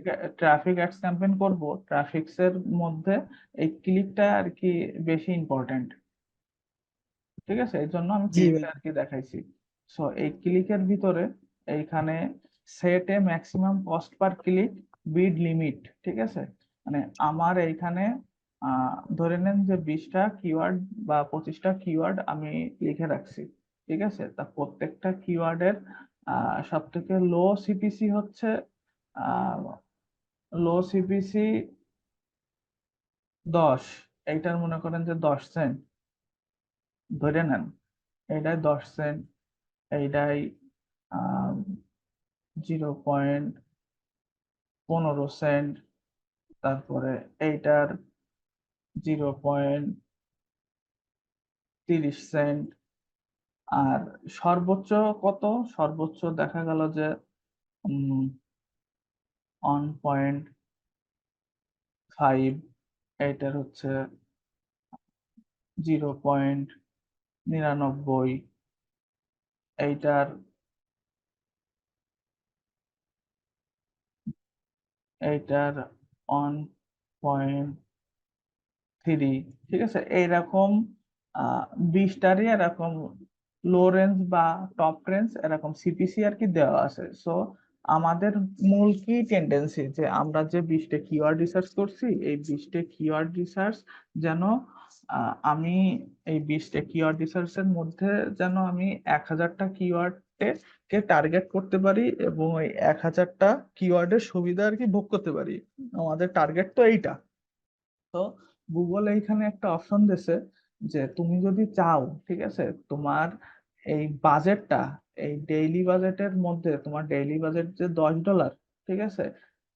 ট্রাফিক অ্যাডস ক্যাম্পেইন করব, ট্রাফিক্স এর মধ্যে এই ক্লিকটা আর কি বেশি ইম্পর্টেন্ট। ঠিক আছে, এই জন্য আমি জি ক্লিকটা ভাই। আর কি দেখাইছি। সো এই ক্লিকের ভিতরে এইখানে সেট এ ম্যাক্সিমাম কস্ট পার ক্লিক বিড লিমিট। ঠিক আছে, মানে আমার এইখানে ধরে নেন যে 20টা কিওয়ার্ড বা 25টা কিওয়ার্ড আমি লিখে রাখছি। ঠিক আছে, তা প্রত্যেকটা কিওয়ার্ডের সব থেকে লো সিপিসি হচ্ছে লো সিপিসি 10, এইটার মনে করেন যে 10 সেন্ট ধরে নেন, এইটাই 10 সেন্ট, এইটাই 0.15 সেন্ট, তারপরে এইটার 0.30 সেন্ট। আর সর্বোচ্চ কত? সর্বোচ্চ দেখা গেল যে 1.5, এইটার হচ্ছে 0.99, এইটার এইটার 1.3। ঠিক আছে, এইরকম 20টারই এরকম লো রেঞ্জ বা টপ রেঞ্জ এরকম সিপিসি আর কি দেওয়া আছে। সো আমাদের মূল কি টেন্ডেন্সি, যে আমরা যে 20টা কিওয়ার্ড রিসার্চ করছি, এই 20টা কিওয়ার্ড রিসার্চ যেন আমি এই 20টা কিওয়ার্ড রিসার্চের মধ্যে যেন আমি 1000টা কিওয়ার্ডে কে টার্গেট করতে পারি, এবং ওই 1000টা কিওয়ার্ডের সুবিধা আর কি ভোগ করতে পারি। আমাদের টার্গেট তো এইটা। তো গুগল এইখানে একটা অপশন দিছে যে তুমি যদি চাও, ঠিক আছে, তোমার এই বাজেটটা, এই ডেইলি বাজেটের মধ্যে তোমার ডেইলি বাজেট যে $10, ঠিক আছে,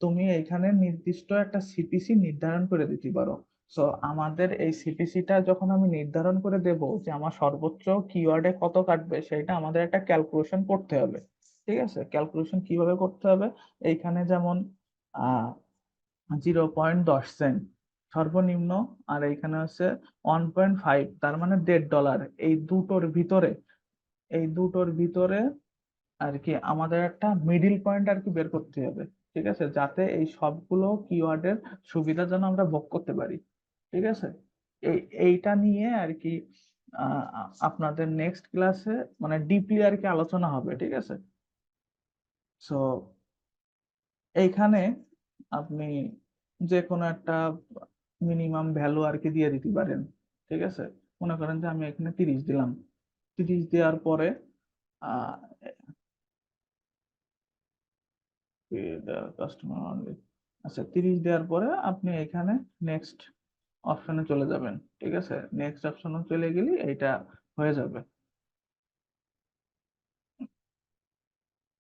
তুমি এইখানে নির্দিষ্ট একটা সিপিসি নির্ধারণ করে দিতে পারো। সো আমাদের এই সিপিসিটা যখন আমি নির্ধারণ করে দেব যে আমার সর্বোচ্চ কিওয়ার্ডে কত কাটবে, সেটা আমাদের একটা ক্যালকুলেশন করতে হবে। ঠিক আছে, ক্যালকুলেশন কিভাবে করতে হবে? এইখানে যেমন 0.10 সেন্ট সর্বনিম্ন, আর এইখানে হচ্ছে 1.5, তার মানে $1.5। এই দুটোর ভিতরে আর কি আমাদের একটা মিডিল পয়েন্ট আর কি বের করতে হবে। ঠিক আছে, যাতে এই সবগুলো কিওয়ার্ডের সুবিধা যেন আমরা ভোগ করতে পারি। ঠিক আছে, এইটা নিয়ে আর কি আপনাদের নেক্সট ক্লাসে মানে ডিপলি আর কি আলোচনা হবে। ঠিক আছে, সো এইখানে আপনি যে কোনো একটা মিনিমাম ভ্যালু আর কি দিয়ে দিতে পারেন। ঠিক আছে, মনে করেন যে আমি এখানে 30 দিলাম। 30 দেওয়ার পরে আহ কাস্টমার, আচ্ছা, 30 দেওয়ার পরে আপনি এখানে নেক্সট অপশনে চলে যাবেন। ঠিক আছে, নেক্সট অপশনে চলে গেলে এইটা হয়ে যাবে।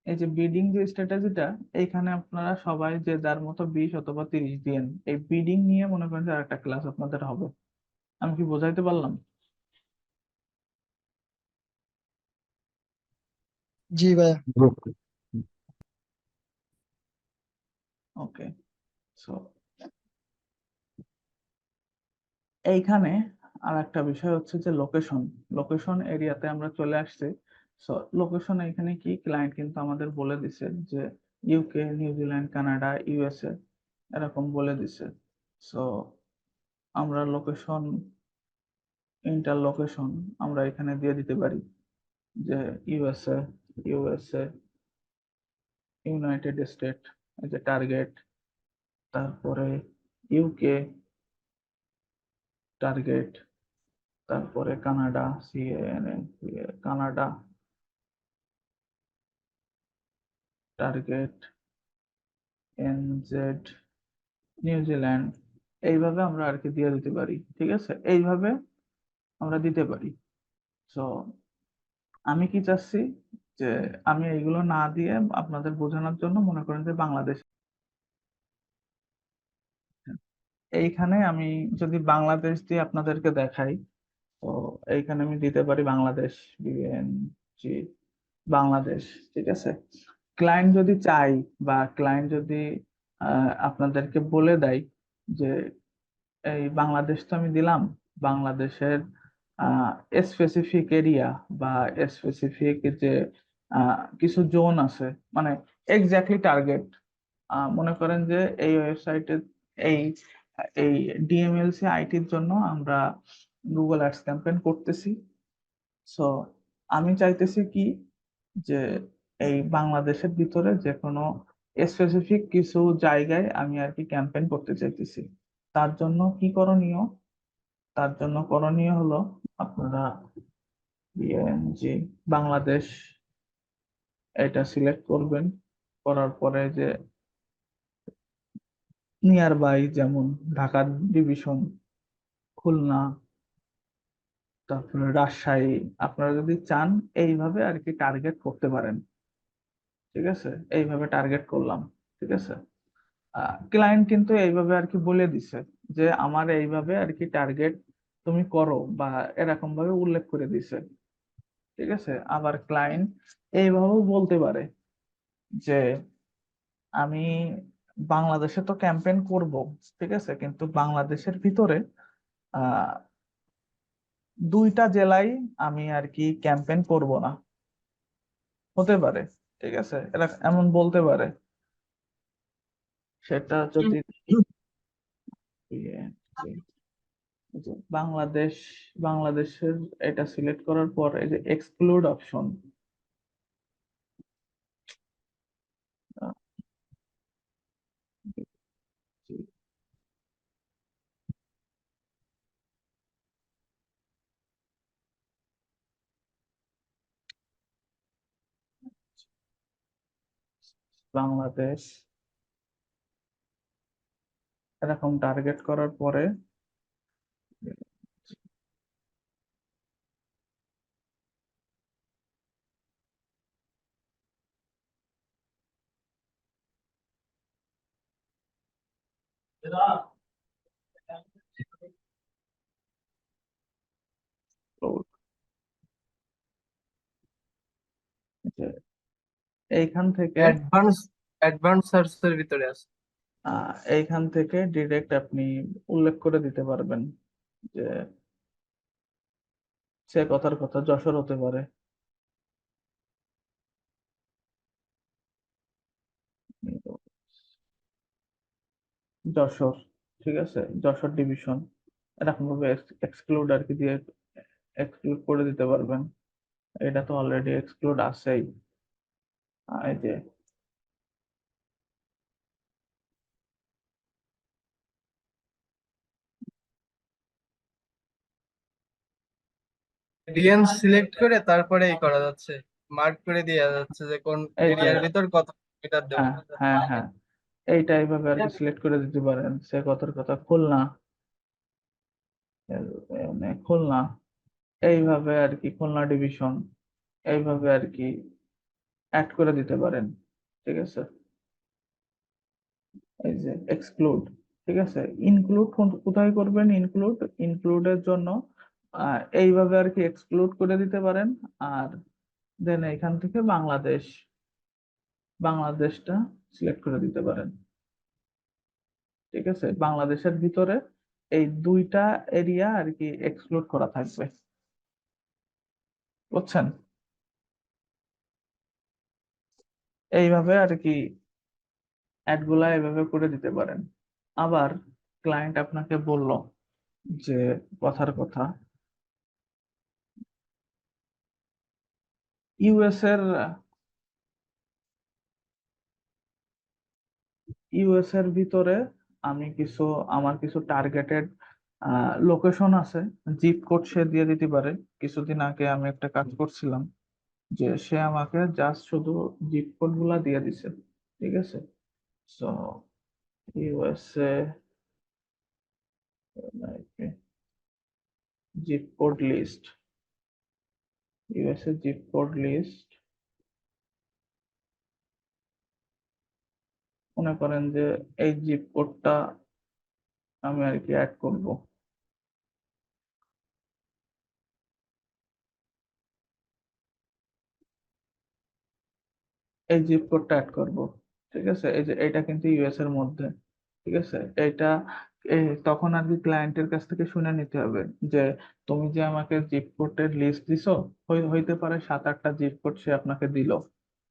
এই যে বিডিং যে স্ট্র্যাটেজিটা, এইখানে আপনারা সবাই যে যার মতো 20 অথবা 30 দিন, এই বিডিং নিয়ে মনে করেন যে আরেকটা ক্লাস আপনাদের হবে। আমি কি বোঝাইতে পারলাম? জি ভাইয়া। ওকে, সো এইখানে আর একটা বিষয় হচ্ছে যে লোকেশন। লোকেশন এরিয়াতে আমরা চলে আসছি। সো লোকেশন এখানে কি, ক্লায়েন্ট কিন্তু আমাদের বলে দিছে যে ইউকে, নিউজিল্যান্ড, কানাডা, ইউএসএ এরকম বলে দিছে। সো আমরা লোকেশন, ইন্টার লোকেশন আমরা এখানে দিয়ে দিতে পারি যে ইউএসএ, ইউএসএ, ইউনাইটেড স্টেট, এই যে টার্গেট, তারপরে ইউকে টার্গেট, তারপরে Canada, CNA, Canada target, NZ, New Zealand. এইভাবে আমরা আর কি দিয়ে দিতে পারি। ঠিক আছে, এইভাবে আমরা দিতে পারি। সো আমি কি চাচ্ছি, যে আমি এইগুলো না দিয়ে আপনাদের বোঝানোর জন্য মনে করেন যে বাংলাদেশ, এইখানে আমি যদি বাংলাদেশ দিয়ে আপনাদেরকে দেখাই, তো এইখানে আমি দিতে পারি বাংলাদেশ, বিএনজি বাংলাদেশ। ঠিক আছে, ক্লায়েন্ট যদি চাই বা ক্লায়েন্ট যদি আপনাদেরকে বলে দেয় যে এই বাংলাদেশ তো আমি দিলাম, বাংলাদেশের স্পেসিফিক এরিয়া বা স্পেসিফিক যে কিছু জোন আছে, মানে এক্স্যাক্টলি টার্গেট, মনে করেন যে এই ওয়েবসাইটে এই এই ডিএমএলসি আইটির জন্য আমরা গুগল অ্যাডস ক্যাম্পেইন করতেছি। সো আমি চাইতেছি কি, যে এই বাংলাদেশের ভিতরে যে কোনো স্পেসিফিক কিছু জায়গায় আমি আর কি ক্যাম্পেইন করতে চাইতেছি। তার জন্য কি করণীয়? তার জন্য করণীয় হলো আপনারা বিএনজি বাংলাদেশ এটা সিলেক্ট করবেন। করার পরে যে নিয়ার বাই, যেমন ঢাকা ডিভিশন, খুলনা, তারপরে রাজশাহী, আপনারা যদি চান এইভাবে আর কি টার্গেট করতে পারেন। ঠিক আছে, এইভাবে টার্গেট করলাম। ঠিক আছে, ক্লায়েন্ট কিন্তু এইভাবে আর কি বলে দিছে যে আমার এইভাবে আর কি টার্গেট তুমি করো, বা এরকম ভাবে উল্লেখ করে দিছে। ঠিক আছে, আবার ক্লায়েন্ট এইভাবেও বলতে পারে যে আমি বাংলাদেশে তো ক্যাম্পেইন করব, ঠিক আছে, কিন্তু বাংলাদেশের ভিতরে আহ 2টা জেলায় আমি আর কি ক্যাম্পেইন করব না, হতে পারে। ঠিক আছে, এরা এমন বলতে পারে। সেটা যদি ইয়ে, যে বাংলাদেশ, বাংলাদেশের এটা সিলেক্ট করার পর এই যে এক্সক্লুড অপশন, বাংলাদেশ এরকম টার্গেট করার পরে তো যে এইখান থেকে অ্যাডভান্স অ্যাডভান্স সার্চের ভিতরে আছে। এইখান থেকে ডিরেক্ট আপনি উল্লেখ করে দিতে পারবেন যে সে কথার কথা যশোর হতে পারে, যশোর। ঠিক আছে, যশোর ডিভিশন এরকম ভাবে এক্সক্লুড আর কি দিয়ে এক্সক্লুড করে দিতে পারবেন। এটা তো অলরেডি এক্সক্লুড আছেই। এই যে রিজিয়ন সিলেক্ট করে তারপরে করা যাচ্ছে, মার্ক করে দেওয়া যাচ্ছে যে কোন এই যে এরিয়ার ভিতর কত মিটার দেবো। হ্যাঁ, হ্যাঁ, হ্যাঁ, এইটা এইভাবে আর কি সিলেক্ট করে দিতে পারেন। সে কথার কথা খুলনা, মানে খুলনা এইভাবে আর কি, খুলনা ডিভিশন এইভাবে আর কি অ্যাড করে দিতে পারেন। ঠিক আছে, এই যে এক্সক্লুড। ঠিক আছে, ইনক্লুড কোথায় করবেন? ইনক্লুড, ইনক্লুডের জন্য এইভাবে আর কি এক্সক্লুড করে দিতে পারেন। আর দেন এখান থেকে বাংলাদেশ, বাংলাদেশটা সিলেক্ট করে দিতে পারেন। ঠিক আছে, বাংলাদেশের ভিতরে এই 2টা এরিয়া আর কি এক্সক্লুড করা থাকবে। বুঝছেন? এইভাবে আর কি অ্যাড গুলা এভাবে করে দিতে পারেন। আবার ক্লায়েন্ট আপনাকে বলল যে কথার কথা ইউএস এর, ইউএস এর ভিতরে আমি কিছু, আমার কিছু টার্গেটেড লোকেশন আছে, জিপ কোড সে দিয়ে দিতে পারে। কিছুদিন আগে আমি একটা কাজ করছিলাম, যে সে আমাকে জাস্ট শুধু জিপ কোড গুলা দিয়ে দিছে। ঠিক আছে, so USA zip code list, USA zip code list মনে করেন যে এই জিপ কোডটা আমি আর কি অ্যাড করব। এই জিপ কোডটা অ্যাড করব। ঠিক আছে, এই যে এটা কিন্তু ইউএস এর মধ্যে। ঠিক আছে, এটা তখন আর কি ক্লায়েন্টের কাছ থেকে শুনে নিতে হবে যে তুমি যে আমাকে জিপ কোডের লিস্ট দিছো, হইতে পারে 7-8টা জিপ কোড সে আপনাকে দিল।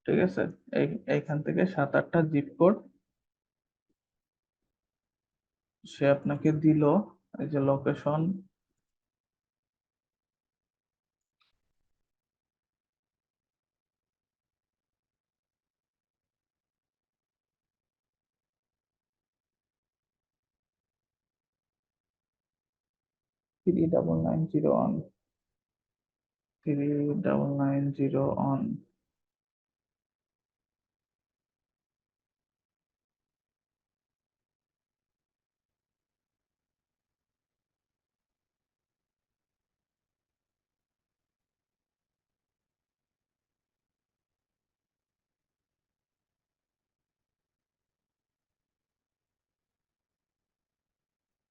ঠিক আছে, এই এইখান থেকে 7-8টা জিপ কোড সে আপনাকে দিল। এই যে location, three double nine zero one, 39901।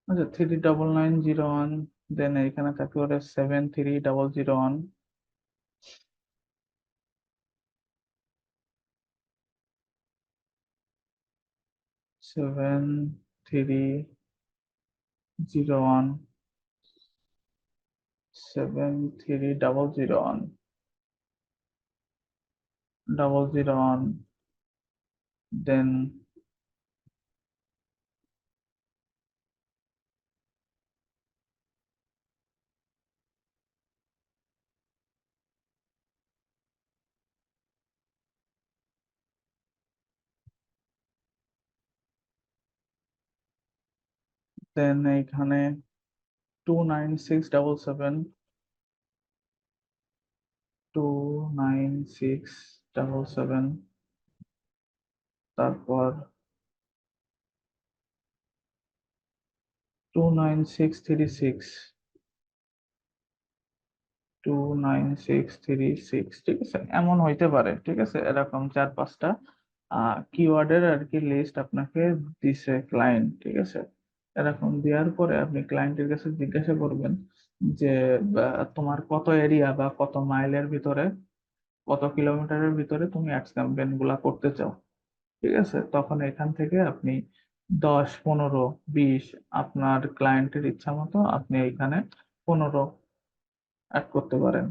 আচ্ছা, 39901, দেন এখানে থাকবে ওটা 73001, 73001, 73001, দেন এইখানে 29677, 29677, তারপর 29636, 29636। ঠিক আছে, এমন হইতে পারে। ঠিক আছে, এরকম 4-5টা কিওয়ার্ডের আর কি লিস্ট আপনাকে দিছে ক্লায়েন্ট। ঠিক আছে, এরকম দেওয়ার পরে আপনি ক্লায়েন্টের কাছে জিজ্ঞাসা করবেন যে তোমার কত এরিয়া বা কত মাইলের ভিতরে, কত কিলোমিটারের ভিতরে তুমি অ্যাডস ক্যাম্পেইন গুলা করতে চাও। ঠিক আছে, তখন এখান থেকে আপনি 10, 15, 20, আপনার ক্লায়েন্টের ইচ্ছা মতো আপনি এখানে 15 অ্যাড করতে পারেন।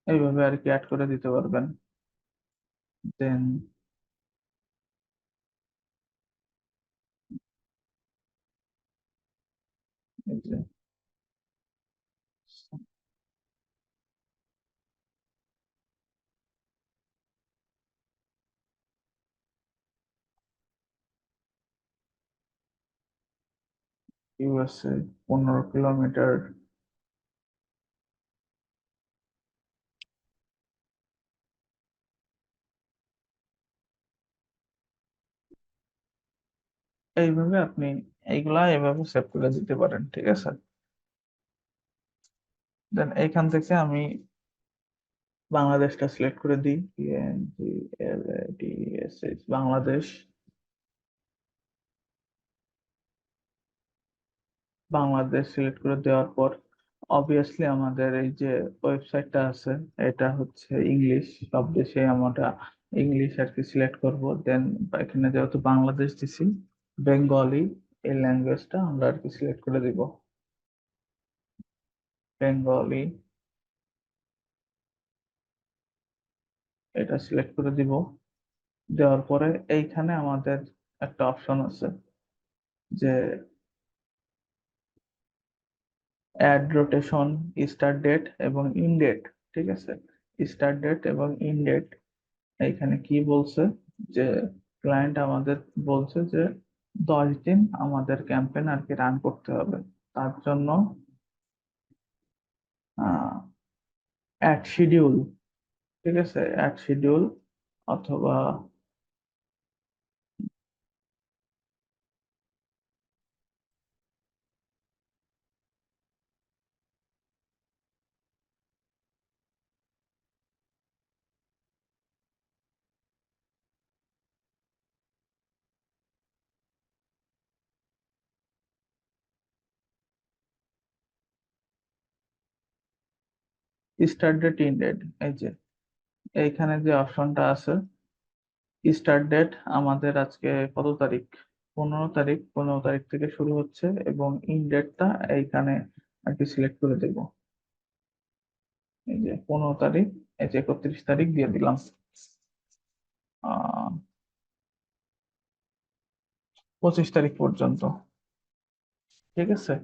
এইভাবে আর কি অ্যাড করে দিতে পারবেন। দেন এই যে ইউএসএ 15 কিলোমিটার। এইভাবে আপনি এইগুলা এভাবে সেভ করে দিতে পারেন। ঠিক আছে, দেন এইখান থেকে আমি বাংলাদেশটা সিলেক্ট করে দিই, PNGLADSH, বাংলাদেশ। বাংলাদেশ সিলেক্ট করে দেওয়ার পর অবভিয়াসলি আমাদের এই যে ওয়েবসাইটটা আছে, এটা হচ্ছে ইংলিশ। সব দেশে আমরা ইংলিশ আর কি সিলেক্ট করব। দেন এখানে যেহেতু বাংলাদেশ দিছি, বেঙ্গলি এই ল্যাঙ্গুয়েজটা আমরা আর কি সিলেক্ট করে দিব, বেঙ্গলি এটা সিলেক্ট করে দিব। দেওয়ার পরে এইখানে আমাদের একটা অপশন আছে যে অ্যাড রোটেশন, স্টার্ট ডেট এবং ইন ডেট। ঠিক আছে, স্টার্ট ডেট এবং ইন ডেট এইখানে কি বলছে যে ক্লায়েন্ট আমাদের বলছে যে 10 দিন আমাদের ক্যাম্পেইন আর কি রান করতে হবে। তার জন্য অ্যাড শিডিউল, ঠিক আছে, অ্যাড শিডিউল অথবা স্টার্ট ডেট ইন ডেট, এই যে এইখানে যে অপশনটা আছে স্টার্ট ডেট, আমাদের আজকে কত তারিখ? 15 তারিখ। 15 তারিখ থেকে শুরু হচ্ছে এবং ইন ডেটটা এইখানে আর কি সিলেক্ট করে দেব। এই যে 15 তারিখ, এই যে 31 তারিখ দিয়ে দিলাম। 25 তারিখ পর্যন্ত, ঠিক আছে।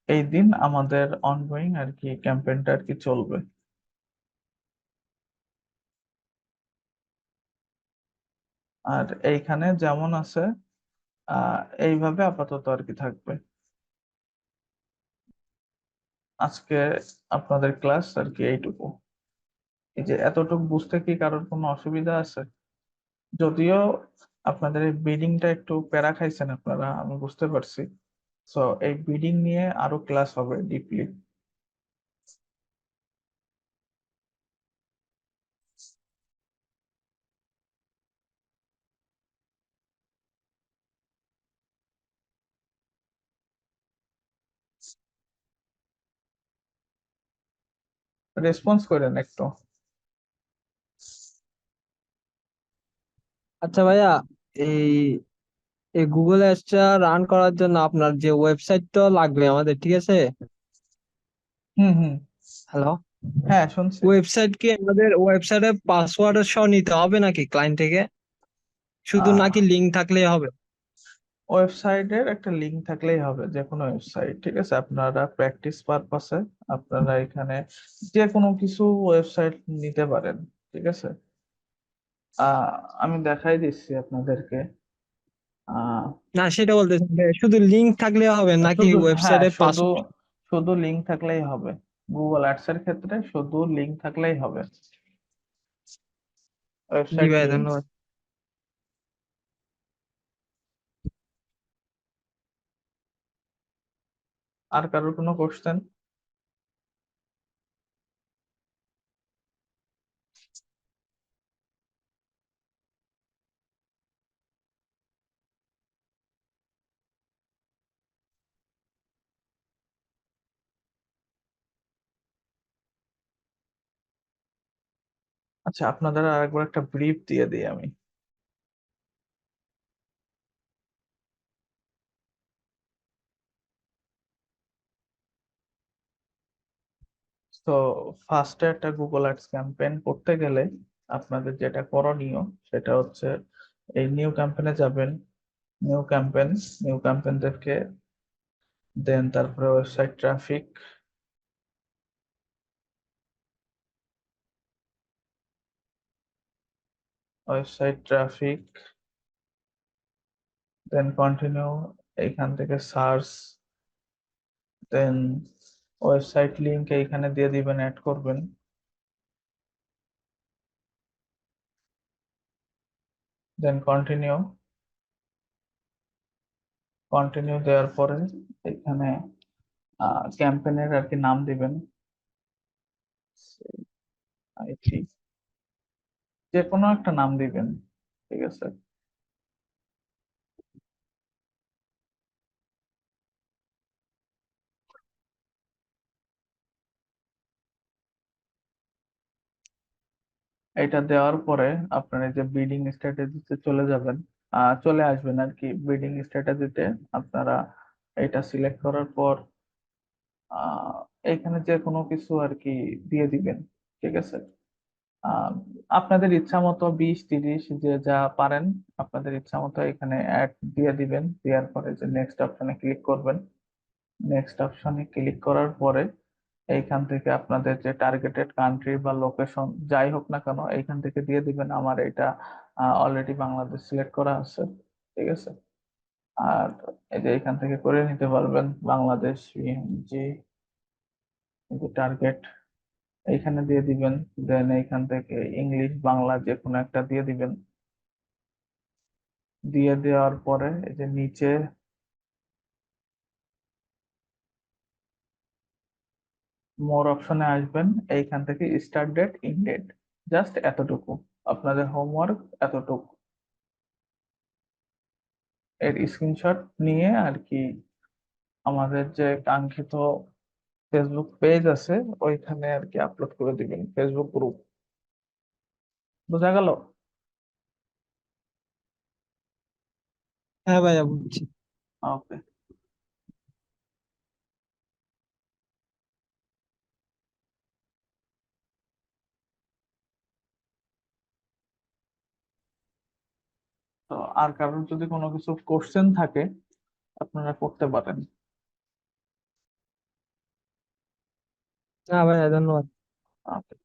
এই দিন আমাদের অনগোয়িং আর কি ক্যাম্পেইনটা আর কি চলবে। আর এইখানে যেমন আছে এইভাবে আপাতত আর কি থাকবে। আজকে আপনাদের ক্লাস আর কি এইটুকু। এই যে এতটুকু বুঝতে কি কারোর কোনো অসুবিধা আছে? যদিও আপনাদের এই বিডিংটা একটু প্যারা খাইছেন আপনারা, আমি বুঝতে পারছি। সো এই বিডিং নিয়ে আরো ক্লাস হবে ডিপলি। রেসপন্স করেন একটু। আচ্ছা ভাইয়া, এই এই গুগল অ্যাডসটা রান করার জন্য আপনার যে ওয়েবসাইটটা লাগবে আমাদের, ঠিক আছে? হুম হুম। হ্যালো, হ্যাঁ শুনছি। ওয়েবসাইট কি আমাদের ওয়েবসাইটে পাসওয়ার্ড সহ নিতে হবে নাকি ক্লায়েন্ট থেকে, শুধু নাকি লিংক থাকলেই হবে? ওয়েবসাইটের একটা লিংক থাকলেই হবে, যে কোনো ওয়েবসাইট, ঠিক আছে। আপনারা প্র্যাকটিস পারপাসে আপনারা এখানে যে কোনো কিছু ওয়েবসাইট নিতে পারেন, ঠিক আছে। আমি দেখাই দিচ্ছি আপনাদেরকে। আহ না, সেটা বলতেছি যে শুধু লিংক থাকলে হবে নাকি শুধু, হ্যাঁ, ওয়েবসাইটে শুধু পাসওয়ার্ড? শুধু লিংক থাকলেই হবে। গুগল অ্যাডস এর ক্ষেত্রে শুধু লিংক থাকলেই হবে, জি ওয়েবসাইট ভাই, লিংক। ধন্যবাদ। আর কারোর কোনো কোশ্চেন? আচ্ছা, আপনাদের আরেকবার একটা ব্রিফ দিয়ে দিই আমি। তো ফার্স্টে একটা গুগল অ্যাডস ক্যাম্পেইন করতে গেলে আপনাদের যেটা করণীয় সেটা হচ্ছে এই নিউ ক্যাম্পেইনে যাবেন। নিউ ক্যাম্পেইন, নিউ ক্যাম্পেইন থেকে দেন তারপরে website traffic, website traffic, then continue, এইখান থেকে সার্চ, দেন ওয়েবসাইট লিংক এইখানে দিয়ে দিবেন, অ্যাড করবেন, দেন কন্টিনিউ। কন্টিনিউ দেওয়ার পরে এখানে ক্যাম্পেইনের আর কি নাম দিবেন, আইটি, যে কোনো একটা নাম দিবেন, ঠিক আছে। এটা দেওয়ার পরে আপনার এই যে বিডিং স্ট্র্যাটেজিতে চলে যাবেন, চলে আসবেন আর কি। বিডিং স্ট্র্যাটেজিতে আপনারা এটা সিলেক্ট করার পর আহ এখানে যে কোনো কিছু আর কি দিয়ে দিবেন, ঠিক আছে। আহ আপনাদের ইচ্ছা মতো 20 30 যে যা পারেন আপনাদের ইচ্ছা মতো এখানে অ্যাড দিয়ে দিবেন। দেওয়ার পরে যে নেক্সট অপশনে ক্লিক করবেন। নেক্সট অপশনে ক্লিক করার পরে এইখান থেকে আপনাদের যে টার্গেটেড কান্ট্রি বা লোকেশন যাই হোক না কেন এইখান থেকে দিয়ে দিবেন। আমার এটা অলরেডি বাংলাদেশ সিলেক্ট করা আছে, ঠিক আছে। আর এই যে এখান থেকে করে নিতে পারবেন বাংলাদেশ যে টার্গেট এইখানে দিয়ে দিবেন। দেন এইখান থেকে ইংলিশ বাংলা যে কোনো একটা দিয়ে দিবেন। দিয়ে দেওয়ার পরে এই যে নিচে মোর অপশনে আসবেন। এইখান থেকে start date end date, just এতটুকু আপনাদের হোমওয়ার্ক, এতটুকু। এর স্ক্রিনশট নিয়ে আর কি আমাদের যে কাঙ্ক্ষিত ফেসবুক পেজ আছে, ওইখানে আর কি আপলোড করে দিবেন, ফেসবুক গ্রুপ। বোঝা গেল? হ্যাঁ ভাইয়া বুঝছি। ওকে। তো আর কারণ যদি কোনো কিছু কোশ্চেন থাকে আপনারা করতে পারেন। হ্যাঁ ভাইয়া ধন্যবাদ। ওকে।